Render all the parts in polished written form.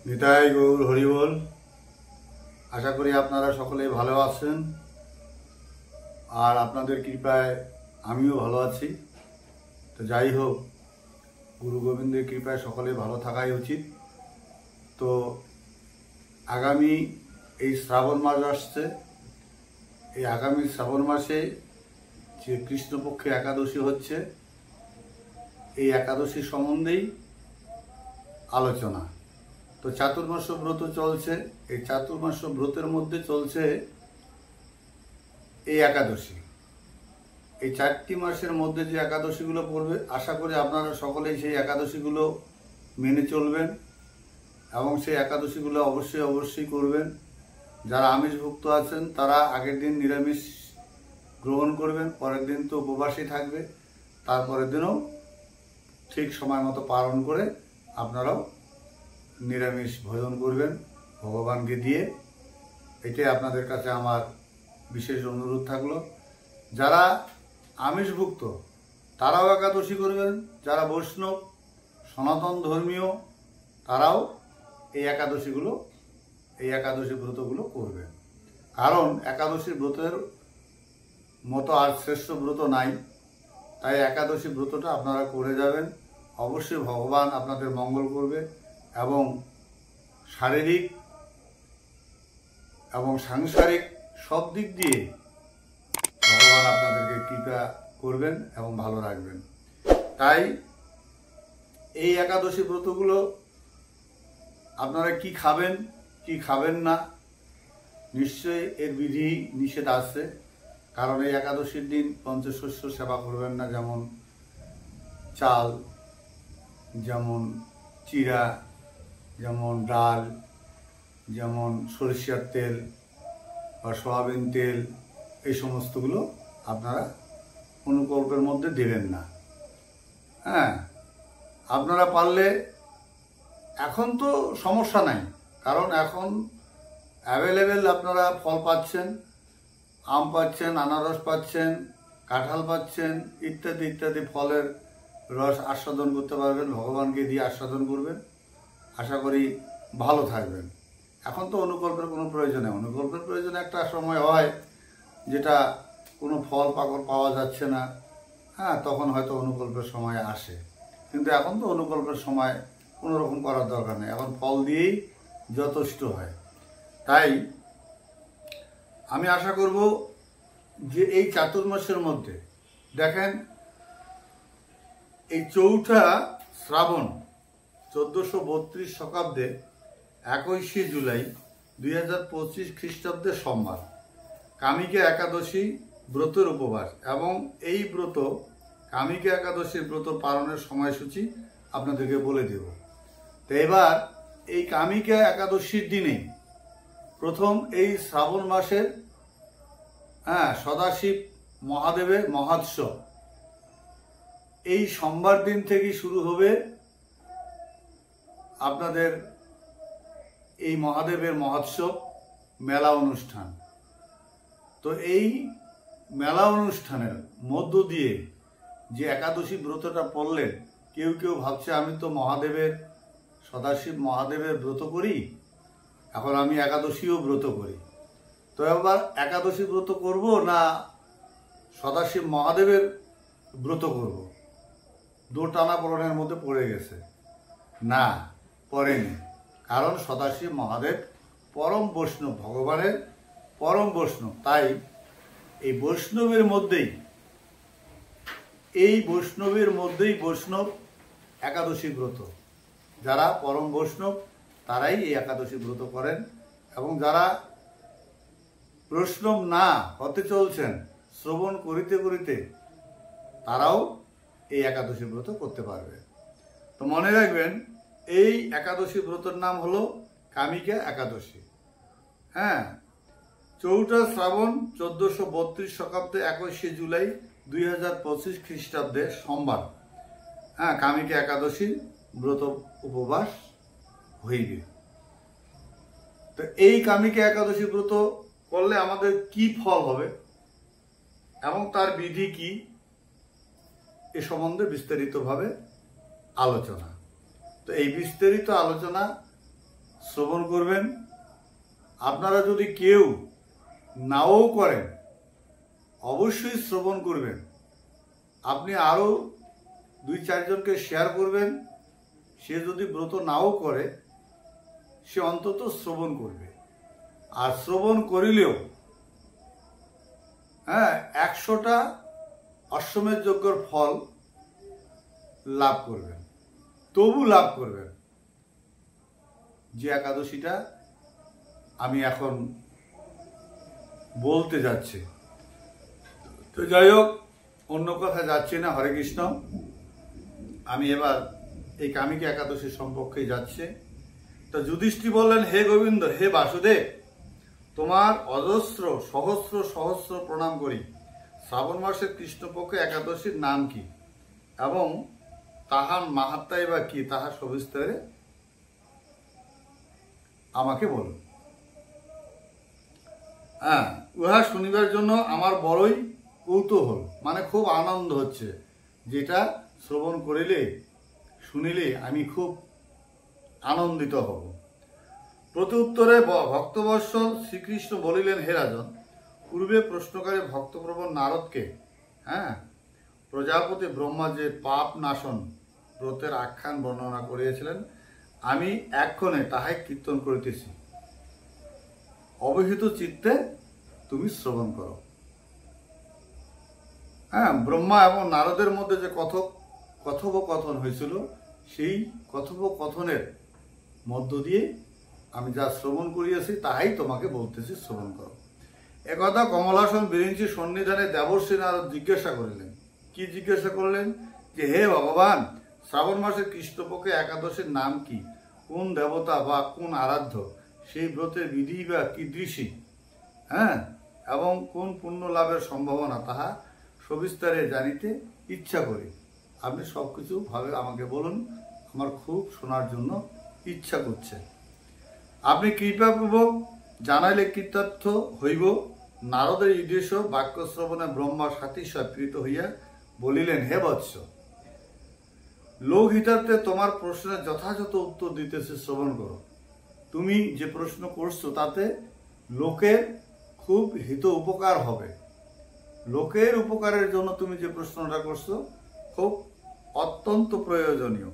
নিতাই গৌর হরিবল। আশা করি আপনারা সকলেই ভালো আছেন, আর আপনাদের কৃপায় আমিও ভালো আছি। তো যাই হোক, গুরু গোবিন্দের কৃপায় সকলে ভালো থাকাই উচিত। তো আগামী এই শ্রাবণ মাস আসছে, এই আগামী শ্রাবণ মাসে যে কৃষ্ণপক্ষে একাদশী হচ্ছে, এই একাদশী সম্বন্ধেই আলোচনা। তো চাতুর্মাস ব্রত চলছে, এই চাতুর্মাস ব্রতের মধ্যে চলছে এই একাদশী। এই 4টি মাসের মধ্যে যে একাদশীগুলো পড়বে, আশা করি আপনারা সকলেই সেই একাদশীগুলো মেনে চলবেন এবং সেই একাদশীগুলো অবশ্যই করবেন। যারা আমিষভুক্ত আছেন তারা আগের দিন নিরামিষ গ্রহণ করবেন, পরের দিন তো উপবাসী থাকবে, তারপরের দিনও ঠিক সময় মতো পালন করে আপনারাও নিরামিষ ভোজন করবেন ভগবানকে দিয়ে। এটাই আপনাদের কাছে আমার বিশেষ অনুরোধ থাকলো। যারা আমিষভুক্ত তারাও একাদশী করবেন, যারা বৈষ্ণব সনাতন ধর্মীয় তারাও এই একাদশী ব্রতগুলো করবেন। কারণ একাদশী ব্রতের মতো আর শ্রেষ্ঠ ব্রত নাই, তাই একাদশী ব্রতটা আপনারা করে যাবেন। অবশ্যই ভগবান আপনাদের মঙ্গল করবে এবং শারীরিক এবং সাংসারিক সব দিক দিয়ে ভগবান আপনাদেরকে কৃপা করবেন এবং ভালো রাখবেন। তাই এই একাদশী ব্রতগুলো আপনারা কি খাবেন কি খাবেন না, নিশ্চয়ই এর বিধি নিষেধ আছে। কারণ এই একাদশীর দিন পঞ্চশস্য সেবা করবেন না, যেমন চাল, যেমন চিরা, যেমন ডাল, যেমন সরিষার তেল বা সয়াবিন তেল, এই সমস্তগুলো আপনারা অনুকল্পের মধ্যে দেবেন না। হ্যাঁ, আপনারা পারলে, এখন তো সমস্যা নাই, কারণ এখন অ্যাভেলেবেল আপনারা ফল পাচ্ছেন, আম পাচ্ছেন, আনারস পাচ্ছেন, কাঁঠাল পাচ্ছেন, ইত্যাদি ইত্যাদি ফলের রস আস্বাদন করতে পারবেন, ভগবানকে দিয়ে আস্বাদন করবেন। আশা করি ভালো থাকবেন। এখন তো অনুকল্পের কোনো প্রয়োজন নেই। অনুকল্পের প্রয়োজন একটা সময় হয় যেটা কোনো ফল পাকড় পাওয়া যাচ্ছে না, হ্যাঁ, তখন হয়তো অনুকল্পের সময় আসে। কিন্তু এখন তো অনুকল্পের সময় কোনো রকম করার দরকার নেই, এখন ফল দিয়েই যথেষ্ট হয়। তাই আমি আশা করব যে এই চাতুর্মাসের মধ্যে দেখেন, এই চৌঠা শ্রাবণ 1432 শকাব্দে 21শে জুলাই 2025 খ্রিস্টাব্দে সোমবার কামিকা একাদশী ব্রতের উপবাস, এবং এই ব্রত কামিকা একাদশীর ব্রত পালনের সময়সূচি আপনাদেরকে বলে দেব। তো এবার এই কামিকা একাদশীর দিনে প্রথম এই শ্রাবণ মাসের সদাশিব মহাদেবের মহোৎসব এই সোমবার দিন থেকে শুরু হবে আপনাদের এই মহাদেবের মহোৎসব মেলা অনুষ্ঠান। তো এই মেলা অনুষ্ঠানের মধ্য দিয়ে যে একাদশী ব্রতটা পড়লেন, কেউ কেউ ভাবছে আমি তো মহাদেবের সদাশিব মহাদেবের ব্রত করি, এখন আমি একাদশীও ব্রত করি। তো এবার একাদশী ব্রত করব না সদাশিব মহাদেবের ব্রত করব, দু টানাপোড়েনের মধ্যে পড়ে গেছে। না, পড়েনি। কারণ সদাশিব মহাদেব পরম বৈষ্ণব, ভগবানের পরম বৈষ্ণব। তাই এই বৈষ্ণবের মধ্যেই বৈষ্ণব একাদশী ব্রত। যারা পরম বৈষ্ণব তারাই এই একাদশী ব্রত করেন, এবং যারা বৈষ্ণব না হতে চলছেন, শ্রবণ করিতে করিতে তারাও এই একাদশী ব্রত করতে পারবে। তো মনে রাখবেন, এই একাদশী ব্রতের নাম হলো কামিকা একাদশী। হ্যাঁ, চৌঠা শ্রাবণ 1432 শকাব্দে 21শে জুলাই 2025 খ্রিস্টাব্দে সোমবার কামিকা একাদশী ব্রত উপবাস হইবে। তো এই কামিকা একাদশী ব্রত করলে আমাদের কি ফল হবে এবং তার বিধি কি, এ সম্বন্ধে বিস্তারিতভাবে আলোচনা। তো এই বিস্তারিত আলোচনা শ্রবণ করবেন। আপনারা যদি কেউ নাও করেন অবশ্যই শ্রবণ করবেন। আপনি আরও 2-4 জনকে শেয়ার করবেন। সে যদি ব্রত নাও করে সে অন্তত শ্রবণ করবে। আর শ্রবণ করিলেও 100টা অশ্বমেধ যজ্ঞের ফল লাভ করবেন, তবু লাভ করবেন। যে একাদশীটা আমি এখন বলতে যাচ্ছি, তো যাই হোক, অন্য কথা যাচ্ছি না। হরে কৃষ্ণ। আমি এবার এই কামিকা একাদশী সম্পর্কে যাচ্ছে। তো যুধিষ্ঠির বললেন, হে গোবিন্দ, হে বাসুদেব, তোমার অজস্র সহস্র সহস্র প্রণাম করি। শ্রাবণ মাসের কৃষ্ণপক্ষে একাদশীর নাম কি এবং তাহার মাহাত্ম্যই বা কি, তাহা সবিস্তারে আমাকে বলুন। উহা শুনিবার জন্য আমার বড়ই কৌতূহল, মানে খুব আনন্দ হচ্ছে। যেটা শ্রবণ করিলে শুনিলে আমি খুব আনন্দিত হব। প্রত্যুত্তরে ভক্তবৎসল শ্রীকৃষ্ণ বলিলেন, হে রাজন, পূর্বে প্রশ্নকারী ভক্তপ্রবণ নারদকে প্রজাপতি ব্রহ্মা যে পাপ নাশন ব্রতের আখ্যান বর্ণনা করিয়াছিলেন, আমি এক্ষণে তাহাই কীর্তন করিতেছি। অবহিত চিত্তে তুমি শ্রবণ করো। ব্রহ্মা এবং নারদের মধ্যে যে কথোপকথন হয়েছিল, সেই কথোপকথনের মধ্য দিয়ে আমি যা শ্রবণ করিয়াছি তাহাই তোমাকে বলতেছি, শ্রবণ করো। একথা কমলাসন বিরিঞ্চি সন্নিধানে দেবর্ষী নারদ জিজ্ঞাসা করিলেন। কি জিজ্ঞাসা করলেন? যে হে ভগবান, শ্রাবণ মাসের কৃষ্ণপক্ষে একাদশীর নাম কি, কোন দেবতা বা কোন আরাধ্য, সেই ব্রতের বিধি বা কীদৃশী, এবং কোন পুণ্য লাভের সম্ভাবনা, তাহা সবিস্তারে জানিতে ইচ্ছা করি। আপনি সবকিছু ভাবে আমাকে বলুন, আমার খুব শোনার জন্য ইচ্ছা করছে। আপনি কৃপাপূর্বক জানাইলে কৃতার্থ হইব। নারদের উদ্দেশ্য বাক্য শ্রবণে ব্রহ্মা সাতিশয় প্রীত হইয়া বলিলেন, হে বৎস, লোকহিতার্থে তোমার প্রশ্নের যথাযথ উত্তর দিতেছে, শ্রবণ করো। তুমি যে প্রশ্ন করছো তাতে লোকের খুব হিত উপকার হবে। লোকের উপকারের জন্য তুমি যে প্রশ্নটা করছো খুব অত্যন্ত প্রয়োজনীয়।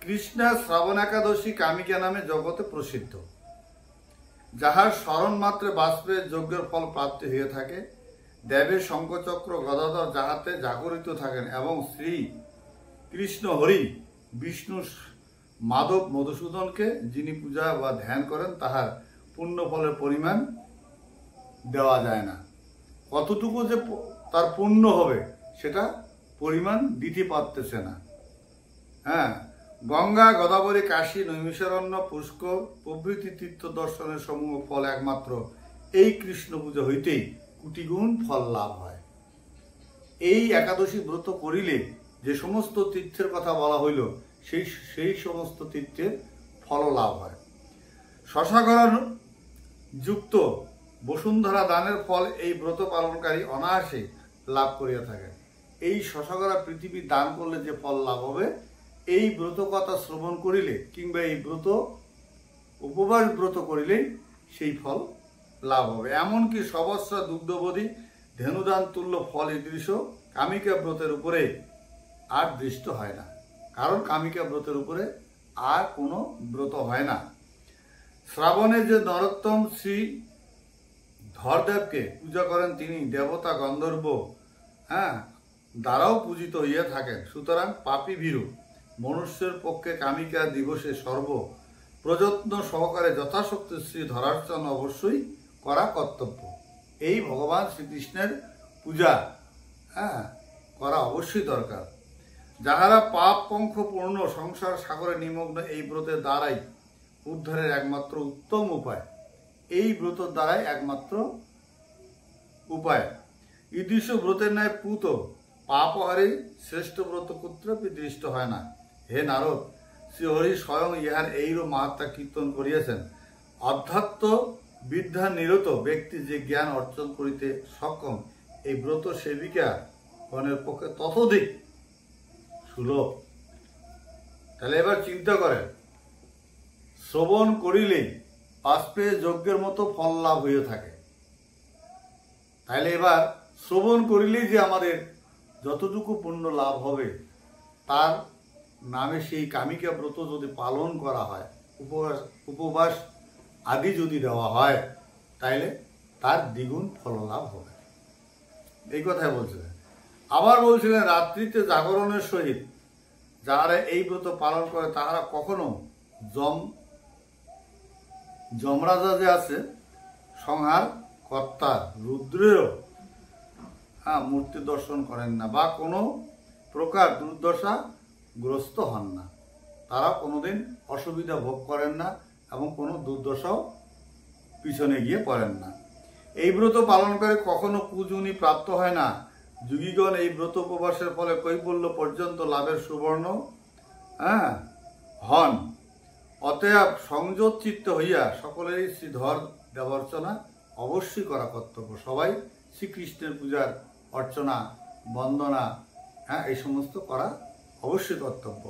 কৃষ্ণা শ্রাবণ একাদশী কামিকা নামে জগতে প্রসিদ্ধ, যাহার স্মরণ মাত্রে বাষ্পের যজ্ঞের ফল প্রাপ্তি হয়ে থাকে। দেবের শঙ্খচক্র গদাধর যাহাতে জাগরিত থাকেন এবং শ্রী কৃষ্ণ হরি বিষ্ণু মাধব মধুসূদনকে যিনি পূজা বা ধ্যান করেন, তাহার পুণ্য ফলের পরিমাণ দেওয়া যায় না। কতটুকু যে তার পুণ্য হবে সেটা পরিমাণ দিতে পারতেছে না। গঙ্গা, গোদাবরী, কাশী, নৈমিষারণ্য, পুষ্কর প্রভৃতি তীর্থ দর্শনের সমূহ ফল একমাত্র এই কৃষ্ণ পূজা হইতেই কোটিগুণ ফল লাভ হয়। এই একাদশী ব্রত করিলে যে সমস্ত তীর্থের কথা বলা হইল, সেই সমস্ত তীর্থের ফল লাভ হয়। শশাগর যুক্ত বসুন্ধরা দানের ফল এই ব্রত পালনকারী অনায়াসে লাভ করিয়া থাকেন। এই শশাগরা পৃথিবী দান করলে যে ফল লাভ হবে, এই ব্রত কথা শ্রবণ করিলে কিংবা এই ব্রত উপবাস ব্রত করিলেই সেই ফল লাভ হবে। এমনকি সবস্রা দুগ্ধবধি ধেনুদান তুল্য ফল দৃশ্য কামিকা ব্রতের উপরে আর দৃষ্ট হয় না, কারণ কামিকা ব্রতের উপরে আর কোনো ব্রত হয় না। শ্রাবণে যে নরোত্তম শ্রী ধরদেবকে পূজা করেন, তিনি দেবতা গন্ধর্ব দ্বারাও পূজিত হইয়া থাকেন। সুতরাং পাপী ভীরু মনুষ্যের পক্ষে কামিকা দিবসে সর্ব প্রযত্ন সহকারে যথাশক্তি শ্রী ধরার্চন অবশ্যই করা কর্তব্য। এই ভগবান শ্রীকৃষ্ণের পূজা করা অবশ্যই দরকার। যাহারা পাপ পঙ্খ পূর্ণ সংসার সাগরে নিমগ্ন, এই ব্রতের দ্বারাই উদ্ধারের একমাত্র উত্তম উপায়। এই ব্রতের দ্বারাই একমাত্র উপায়। ঈদৃশ ব্রতের ন্যায় পুত পাপহারে শ্রেষ্ঠ ব্রত কুত্রপি দৃষ্ট হয় না। হে নারদ, শ্রীহরি স্বয়ং ইহার এইরূপ মাহাত্ম্য কীর্তন করিয়াছেন। অধ্যাত্ম বিদ্যা নিরত ব্যক্তি যে জ্ঞান অর্জন করিতে সক্ষম, এই ব্রত সেবিকা গণের পক্ষে ততোধিক সুলভ। তাহলে এবার চিন্তা করেন, শ্রবণ করিলে বাষ্পে যজ্ঞের মতো ফল লাভ হয়ে থাকে। তাইলে এবার শ্রবণ করিলেই যে আমাদের যতটুকু পুণ্য লাভ হবে, তার নামে সেই কামিকা ব্রত যদি পালন করা হয়, উপবাস আদি যদি দেওয়া হয়, তাইলে তার দ্বিগুণ ফল লাভ হবে। এই কথাই বলছিলেন। আবার বলছিলেন, রাত্রিতে জাগরণের সহিত যারা এই ব্রত পালন করে তারা কখনো যমরাজা যে আছে, সংহার কর্তা রুদ্রেরও মূর্তি দর্শন করেন না বা কোনো প্রকার দুর্দশাগ্রস্ত হন না। তারা কোনোদিন অসুবিধা ভোগ করেন না এবং কোনো দুর্দশাও পিছনে গিয়ে পড়েন না। এই ব্রত পালন করে কখনো পূজনী প্রাপ্ত হয় না। যোগীগণ এই ব্রত উপবাসের ফলে কৈবল্য পর্যন্ত লাভের সুবর্ণ হন। অতএব সংযত চিত্ত হইয়া সকলেরই শ্রীধর দেবার্চনা অবশ্যই করা কর্তব্য। সবাই শ্রীকৃষ্ণের পূজার অর্চনা বন্দনা এই সমস্ত করা অবশ্যই কর্তব্য।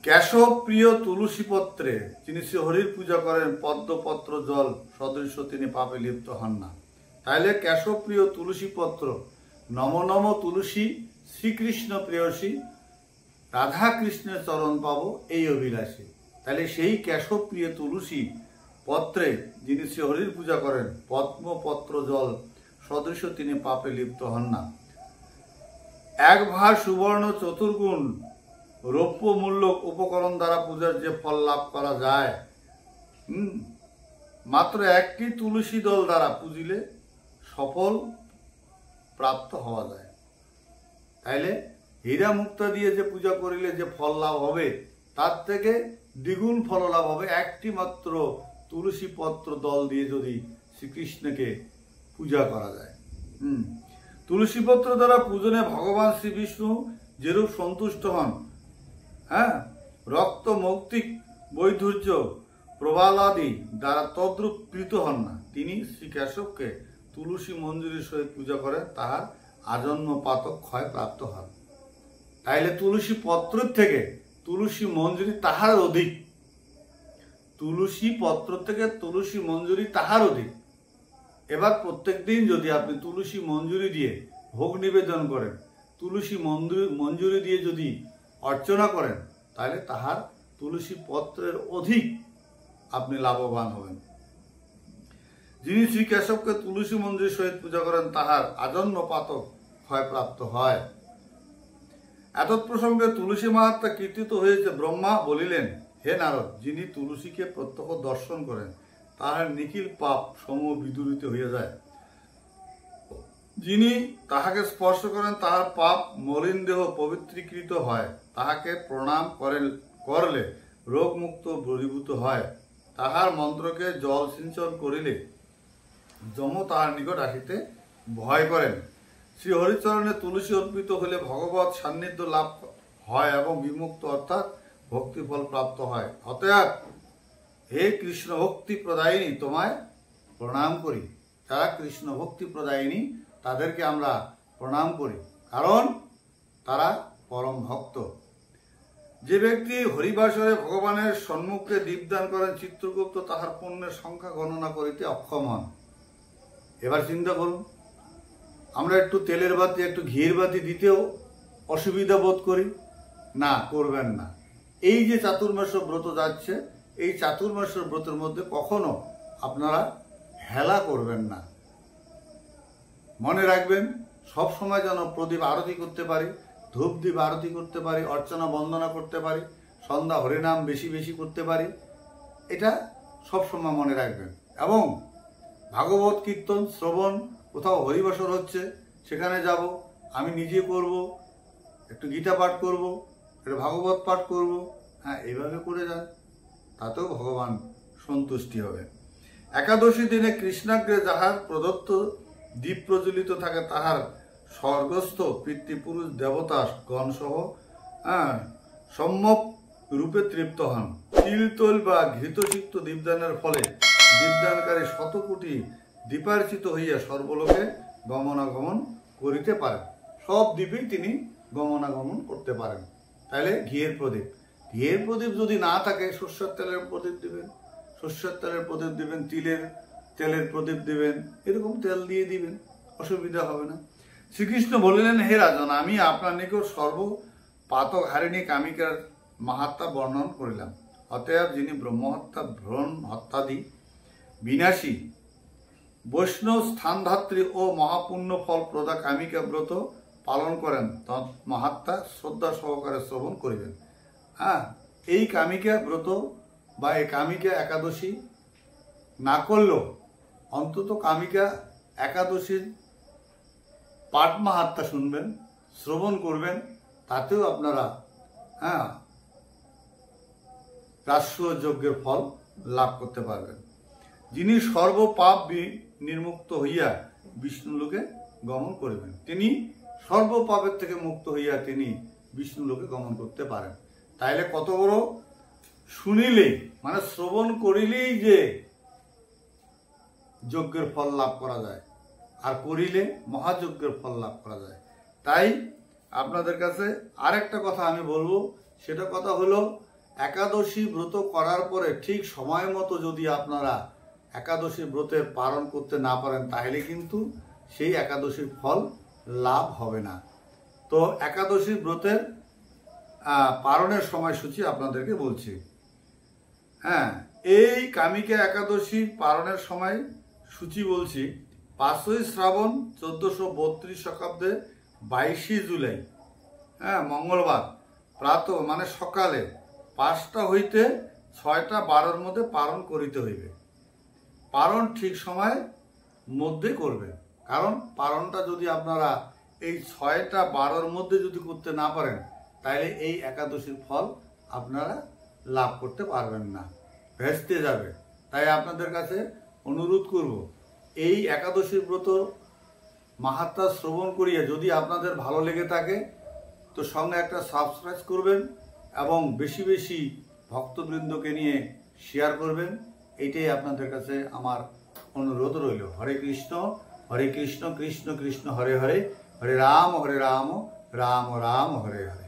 কেশব প্রিয় তুলসী পত্রে যিনি শ্রীহরির পূজা করেন, পদ্মপত্র জল সদৃশ্য তিনি পাপে লিপ্ত হন না। তাইলে কেশব প্রিয় তুলসী পত্র, নম নম তুলসী, শ্রীকৃষ্ণ প্রেয়সী, রাধা কৃষ্ণের চরণ পাবো এই অভিলাষী। তাহলে সেই কেশব প্রিয় তুলসী পত্রে যিনি শ্রীহরির পূজা করেন, পদ্মপত্র জল সদৃশ্য তিনি পাপে লিপ্ত হন না। এক ভার সুবর্ণ চতুর্গুণ রৌপ্য মূল্যক উপকরণ দ্বারা পূজার যে ফল লাভ করা যায়, মাত্র একটি তুলসী দল দ্বারা পূজিলে সফল প্রাপ্ত হওয়া যায়। তাইলে হীরা মুক্তা দিয়ে যে পূজা করিলে যে ফল লাভ হবে, তার থেকে দ্বিগুণ ফল লাভ হবে একটি মাত্র তুলসী পত্র দল দিয়ে যদি শ্রীকৃষ্ণকে পূজা করা যায়। তুলসী পত্র দ্বারা পূজনে ভগবান শ্রী বিষ্ণু যেরূপ সন্তুষ্ট হন, রক্ত মৌক্তিক বৈধুর্য প্রবালাদি দ্বারা তদ্রূপ কৃত হন না। তিনি শ্রী কেশবকে তুলসী মঞ্জুরির সহিত পূজা করেন, তাহার আজন্ম পাতক ক্ষয় প্রাপ্ত হন। তাইলে তুলসী পত্রের থেকে তুলসী মঞ্জুরি তাহার অধিক, তুলসী পত্র থেকে তুলসী মঞ্জুরি তাহার অধিক। এবার প্রত্যেক দিন যদি আপনি তুলসী মঞ্জুরি দিয়ে ভোগ নিবেদন করেন, তুলসী মঞ্জুরি দিয়ে যদি অর্চনা করেন, তাহলে তাহার তুলসী পত্রের অধিক আপনি লাভবান হবেন। যিনি শ্রী কেশবকে তুলসী মঞ্জুরির সহিত পূজা করেন, তাহার আজন্ম পাতক ক্ষয়প্রাপ্ত হয়। এতৎ প্রসঙ্গে তুলসী মাহাত্ম্য কীর্তিত হয়েছে। ব্রহ্মা বলিলেন, হে নারদ, যিনি তুলসীকে প্রত্যক্ষ দর্শন করেন, তাহার নিখিল পাপ সমূহ বিদূরিত হইয়া যায়। যিনি তাহাকে স্পর্শ করেন, তাহার পাপ মলিন দেহ পবিত্রীকৃত হয়। তাহাকে প্রণাম করলে রোগমুক্ত দূরীভূত হয়। তাহার মন্ত্রকে জল সিঞ্চন করিলে যম তাহার নিকট আসিতে ভয় করেন। শ্রী হরিচরণে তুলসী অর্পিত হলে ভগবত সান্নিধ্য লাভ হয় এবং বিমুক্ত অর্থাৎ ভক্তিফল প্রাপ্ত হয়। অতএব হে কৃষ্ণ ভক্তি প্রদায়িনী, তোমায় প্রণাম করি। যারা কৃষ্ণ ভক্তি প্রদায়িনী তাদেরকে আমরা প্রণাম করি, কারণ তারা পরম ভক্ত। যে ব্যক্তি হরিবাসরে ভগবানের সম্মুখে দীপদান করেন, চিত্রগুপ্ত তাহার পুণ্যের সংখ্যা গণনা করিতে অক্ষম হন। এবার চিন্তা করুন, আমরা একটু তেলের বাতি, একটু ঘিয়ের বাতি দিতেও অসুবিধা বোধ করি না, করবেন না। এই যে চাতুর্মাস ব্রত যাচ্ছে, এই চাতুর্মাস ব্রতের মধ্যে কখনো আপনারা হেলা করবেন না। মনে রাখবেন, সব সময় যেন প্রদীপ আরতি করতে পারি, ধূপ দীপ আরতি করতে পারি, অর্চনা বন্দনা করতে পারি, সন্ধ্যা হরিনাম বেশি বেশি করতে পারি, এটা সব সময় মনে রাখবেন। এবং ভাগবত কীর্তন শ্রবণ, কোথাও হরিবাসর হচ্ছে সেখানে যাব, আমি নিজে করব, একটু গীতা পাঠ করব, একটু ভাগবত পাঠ করব, এইভাবে করে যান, তাতেও ভগবান সন্তুষ্টি হবে। একাদশী দিনে কৃষ্ণাগ্রে যাহার প্রদত্ত দীপ প্রজ্বলিত থাকে, তাহার স্বর্গস্থ পিতৃপুরুষ দেবতা গণসহ সম্যক রূপে তৃপ্ত হন। তিলতৈল বা ঘৃতসিক্ত দীপদানের ফলে দীপদানকারী শতকোটি দীপার্চিত হইয়া সর্বলোকে গমনাগমন করিতে পারেন। সব দ্বীপেই তিনি গমনাগমন করতে পারেন। তাহলে ঘিয়ের প্রদীপ, ঘিয়ের প্রদীপ যদি না থাকে সরষের তেলের প্রদীপ দিবেন, সরষের তেলের প্রদীপ দিবেন, তেলের প্রদীপ দিবেন, এরকম তেল দিয়ে দিবেন, অসুবিধা হবে না। শ্রীকৃষ্ণ বলিলেন, হে রাজন, আমি আপনার নিকট সর্ব পাতক হারিণী কামিকার মাহাত্মা বর্ণন করিলাম। অতএব যিনি ব্রহ্মহত্যা, ভ্রণ হত্যাদি বিনাশী বৈষ্ণব স্থানধাত্রী ও মহাপুণ্য ফল প্রদা কামিকা ব্রত পালন করেন, তৎ মাহাত্মা শ্রদ্ধা সহকারে শ্রবণ করিবেন। হ্যাঁ, এই কামিকা ব্রত বা এই কামিকা একাদশী না করলেও অন্তত কামিকা একাদশীর পাঠ মাহাত্মা শুনবেন, শ্রবণ করবেন, তাতেও আপনারা রাষ্ট্রীয় যজ্ঞের ফল লাভ করতে পারবেন। যিনি সর্বপাপ নির্মুক্ত হইয়া বিষ্ণুলোকে গমন করিবেন, তিনি সর্বপাপের থেকে মুক্ত হইয়া তিনি বিষ্ণুলোকে গমন করতে পারেন। তাইলে কত বড়, শুনিলেই মানে শ্রবণ করিলেই যে যজ্ঞের ফল লাভ করা যায়, আর করিলে মহাযজ্ঞের ফল লাভ করা যায়। তাই আপনাদের কাছে আরেকটা কথা আমি বলবো, সেটা কথা হলো, একাদশী ব্রত করার পরে ঠিক সময় মতো যদি আপনারা একাদশী ব্রতের পালন করতে না পারেন, তাহলে কিন্তু সেই একাদশীর ফল লাভ হবে না। তো একাদশী ব্রতের পালনের সময়সূচি আপনাদেরকে বলছি। হ্যাঁ, এই কামিকা একাদশী পালনের সময় সূচি বলছি। 5ই শ্রাবণ 1432 শতাব্দে 22 জুলাই, হ্যাঁ, মঙ্গলবার প্রাত মানে সকালে 5টা হইতে 6টা 12-র মধ্যে পালন করিতে হইবে। পালন ঠিক সময়ের মধ্যে করবে, কারণ পালনটা যদি আপনারা এই 6টা 12-র মধ্যে যদি করতে না পারেন, তাহলে এই একাদশীর ফল আপনারা লাভ করতে পারবেন না, ভেস্তে যাবে। তাই আপনাদের কাছে অনুরোধ করব, এই একাদশীর ব্রত মাহাত্ম্য শ্রবণ করিয়ে যদি আপনাদের ভালো লেগে থাকে তো সঙ্গে একটা সাবস্ক্রাইব করবেন এবং বেশি বেশি ভক্তবৃন্দকে নিয়ে শেয়ার করবেন। এইটাই আপনাদের কাছে আমার অনুরোধ রইল। হরে কৃষ্ণ কৃষ্ণ কৃষ্ণ হরে হরে, হরে রাম রাম রাম হরে হরে।